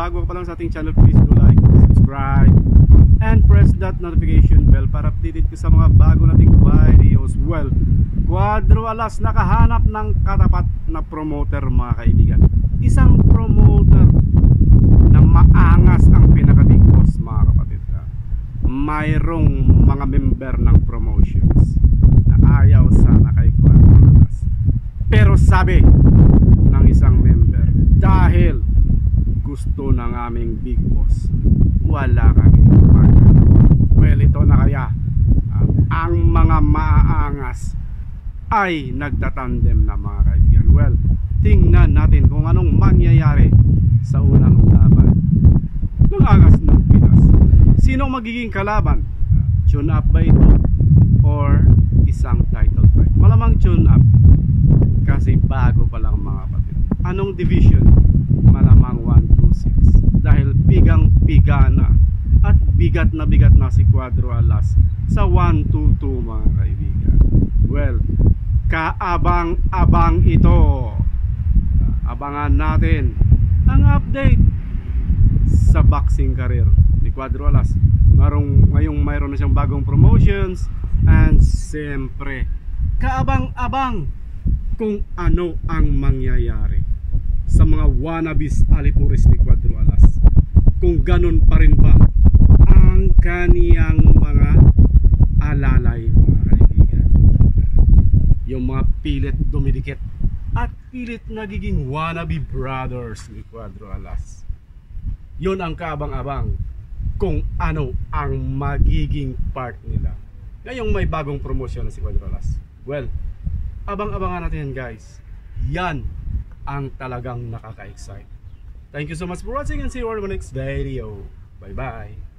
bago ka pa lang sa ating channel, please do like, subscribe, and press that notification bell para updated ka sa mga bago nating videos. Well, Cuadro Alas nakahanap ng katapat na promoter, mga kaibigan. Isang promoter na maangas ang pinaka-big boss, mga kapatid. Mayroong mga member ng promotions na ayaw sana kay Cuadro Alas. Pero sabi ng isang member, dahil gusto ng aming big boss, wala kami partner. Well, ito na kaya ang mga maaangas ay nagtatandem na, mga kaibigan. Well, tingnan natin kung anong mangyayari sa unang laban ng angas ng Pinas. Sino magiging kalaban? Tune up ba ito or isang title fight? Malamang tune up kasi bago pa lang, mga kapatid. Anong division? Malamang 126 dahil pigang-piga na at bigat na si Cuadro Alas sa 122, mga kaibigan. Well, kaabang-abang ito. Abangan natin ang update sa boxing career ni Cuadro Alas. Ngayong mayroon na siyang bagong promotions, and siyempre kaabang-abang kung ano ang mangyayari sa mga wannabes alipuris ni Cuadro Alas. Kung ganun pa rin ba ang kaniyang mga alalay, mga kaibigan. Yung mga pilit dumidikit at pilit nagiging wannabe brothers ni Cuadro Alas. Yun ang kaabang-abang kung ano ang magiging part nila ngayong may bagong promosyon na si Cuadro Alas. Well, abang-abangan natin yan, guys. Yan ang talagang nakaka-excite. Thank you so much for watching and see you on my next video. Bye bye.